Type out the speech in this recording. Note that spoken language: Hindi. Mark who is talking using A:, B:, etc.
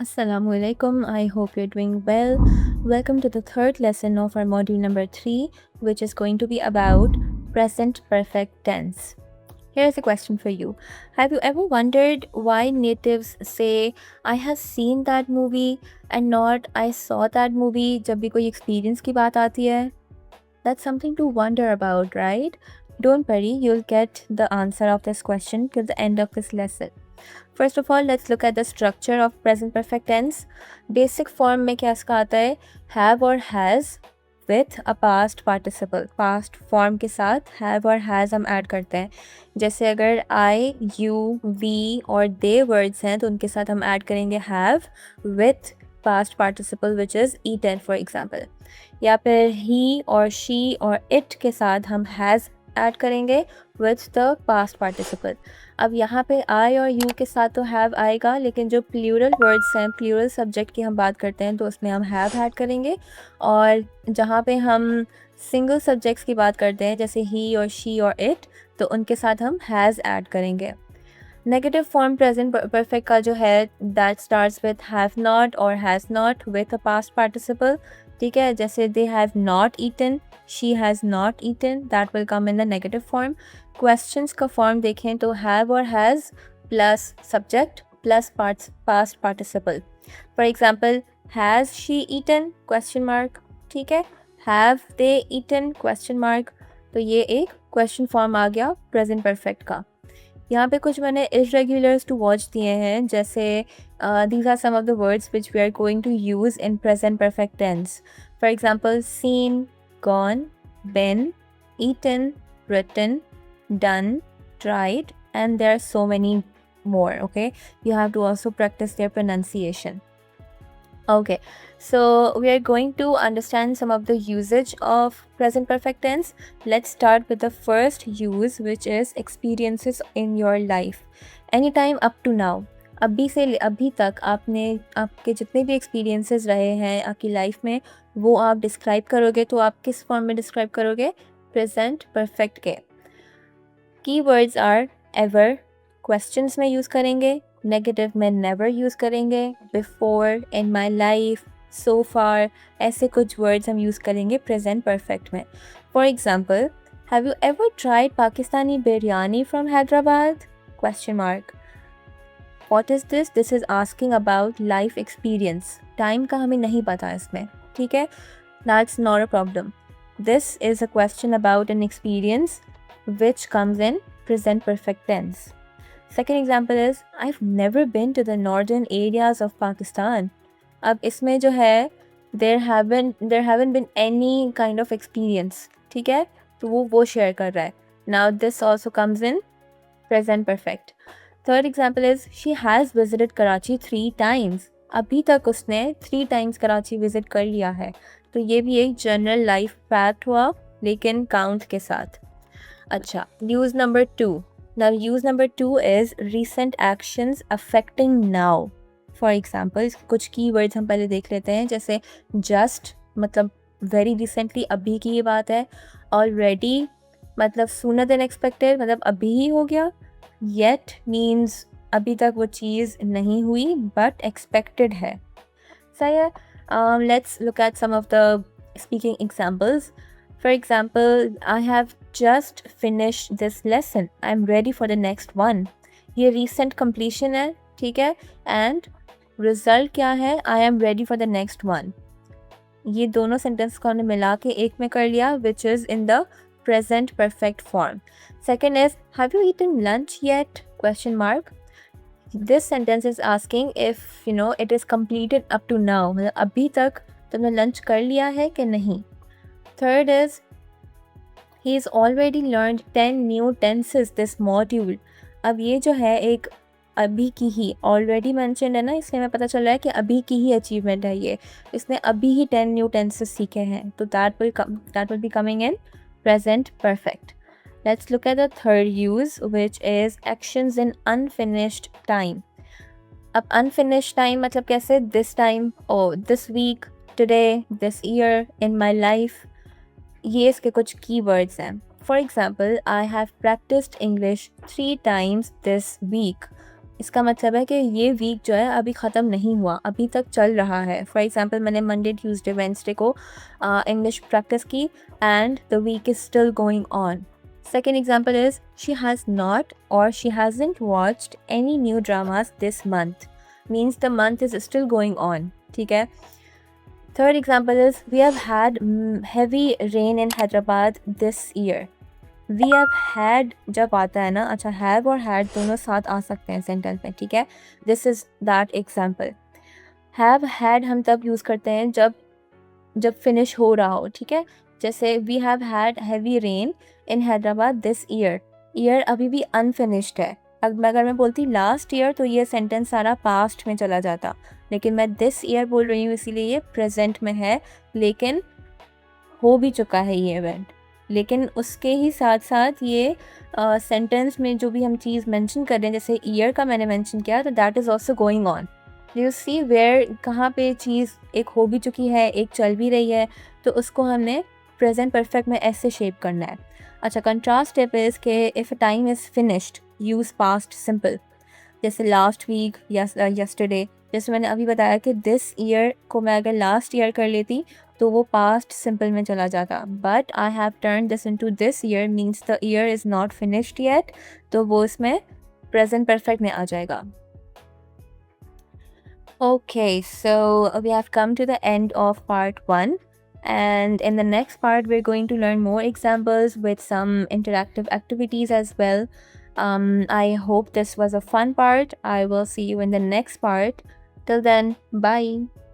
A: Assalamualaikum. I hope you're doing well. Welcome to the third lesson of our module number 3, which is going to be about present perfect tense. Here's a question for you. Have you ever wondered why natives say I have seen that movie and not I saw that movie जब भी कोई experience की बात आती है? That's something to wonder about, right? Don't worry, you'll get the answer of this question till the end of this lesson. First of all, let's look at the structure of present perfect tense. Basic form में क्या इसका आता है? Have और has with a past participle. Past form के साथ have और has हम add करते हैं. जैसे अगर I, you, we और they words हैं तो उनके साथ हम add करेंगे have with past participle which is eaten for example. या फिर he और she और it के साथ हम has add करेंगे with the past participle. अब यहाँ पे I और you के साथ तो have आएगा, लेकिन जो प्लूरल वर्ड्स हैं, प्लूरल सब्जेक्ट की हम बात करते हैं तो उसमें हम have ऐड करेंगे, और जहाँ पे हम सिंगल सब्जेक्ट्स की बात करते हैं जैसे he और she और it, तो उनके साथ हम has ऐड करेंगे. नेगेटिव फॉर्म प्रेजेंट परफेक्ट का जो है that starts with have not और has not with a past participle. ठीक है, जैसे they have not eaten, she has not eaten, that will come in the negative form. Questions का फॉर्म देखें तो हैव और has plus subject plus past participle. For example, has she eaten question mark. ठीक है, have they eaten question mark. तो ये एक क्वेश्चन फॉर्म आ गया प्रेजेंट परफेक्ट का. यहाँ पे कुछ मैंने इरेगुलर्स टू वॉच दिए हैं, जैसे these are some of the words which we are going to use in present perfect tense. For example, seen, gone, been, eaten, written, done, tried, and there are so many more. Okay, you have to also practice their pronunciation. Okay, so we are going to understand some of the usage of present perfect tense. Let's start with the first use, which is experiences in your life. Anytime up to now, अभी से अभी तक आपके जितने भी एक्सपीरियंसेस रहे हैं आपकी लाइफ में, वो आप डिस्क्राइब करोगे तो आप किस फॉर्म में डिस्क्राइब करोगे? प्रेजेंट परफेक्ट के. कीवर्ड्स आर एवर, क्वेश्चंस में यूज़ करेंगे, नेगेटिव में नेवर यूज़ करेंगे, बिफोर, इन माई लाइफ, सो फार, ऐसे कुछ वर्ड्स हम यूज़ करेंगे प्रेजेंट परफेक्ट में. For example, have you ever tried Pakistani biryani from Hyderabad question mark. What is this? This is asking about life experience. Time का हमें नहीं पता इसमें. ठीक है, that's not a problem. This is a question about an experience which comes in present perfect tense. Second example is I've never been to the northern areas of Pakistan. अब इसमें जो है there haven't been any kind of experience. ठीक है, तो वो share कर रहा है. Now this also comes in present perfect. Third example is she has visited Karachi 3 times. अभी तक उसने 3 times कराची विजिट कर लिया है. तो ये भी एक जनरल लाइफ फैक्ट हुआ, लेकिन काउंट के साथ. अच्छा, use number 2. Now use number 2 is recent actions affecting now. For example, कुछ keywords हम पहले देख लेते हैं, जैसे just मतलब very recently, अभी की ये बात है. already मतलब sooner than expected, मतलब अभी ही हो गया. yet means अभी तक वो चीज़ नहीं हुई but expected है. सही है. Let's look at some of the speaking examples. For example, I have just finished this lesson. I'm ready for the next one. ये recent completion है, ठीक है, and result क्या है? I am ready for the next one. ये दोनों सेंटेंस को हमने मिला के एक में कर लिया, which is in the present perfect form. Second is, have you eaten lunch yet? Question mark. This sentence is asking if it is completed up to now. मतलब अभी तक तुमने लंच कर लिया है कि नहीं. Third is, he's already learned 10 new tenses this module. अब ये जो है एक अभी की ही already mentioned है ना, इसलिए हमें पता चल रहा है कि अभी की ही achievement है ये. इसने अभी ही 10 new tenses सीखे हैं, तो that will be coming in present perfect. Let's look at the third use, which is actions in unfinished time. अब unfinished time मतलब कैसे? This time, oh, this week, today, this year, in my life. ये इसके कुछ keywords हैं. For example, I have practiced English 3 times this week. इसका मतलब है कि ये वीक जो है अभी ख़त्म नहीं हुआ, अभी तक चल रहा है। फॉर एग्ज़ाम्पल मैंने मंडे, ट्यूसडे, वेडनेसडे को इंग्लिश प्रैक्टिस की and the week is still going on. Second example is she has not और she hasn't watched any new dramas this month, means the month is still going on, ठीक है। Third example is we have had heavy rain in Hyderabad this year. We have had जब आता है ना, अच्छा have और had दोनों साथ आ सकते हैं सेंटेंस में, ठीक है। This is that example. Have had हम तब यूज़ करते हैं जब फिनिश हो रहा हो, ठीक है। जैसे we have had heavy rain in Hyderabad this year. Year अभी भी अनफिनिश्ड है। अगर मैं बोलती लास्ट ईयर तो ये सेंटेंस सारा पास्ट में चला जाता, लेकिन मैं दिस ईयर बोल रही हूँ इसीलिए ये प्रेजेंट में है, लेकिन हो भी चुका है ये इवेंट। लेकिन उसके ही साथ साथ ये सेंटेंस में जो भी हम चीज़ मेंशन कर रहे हैं, जैसे ईयर का मैंने मेंशन किया, तो that is also going on. You see where कहाँ पे चीज़ एक हो भी चुकी है, एक चल भी रही है, तो उसको हमने प्रेजेंट परफेक्ट में ऐसे शेप करना है। अच्छा, कंट्रास्ट स्टेप इज़ के if a time is finished use past simple, जैसे लास्ट वीक या यस्टरडे। जैसे मैंने अभी बताया कि दिस ईयर को मैं अगर लास्ट ईयर कर लेती तो वो पास्ट सिंपल में चला जाता, but I have turn this into this year means the year is not finished yet, तो वो इसमें प्रेजेंट परफेक्ट में आ जाएगा। Okay, so we have come to the end of part 1, and in the next part we're going to learn more examples with some interactive activities as well. I hope this was a fun part. I will see you in the next part. Till then, bye.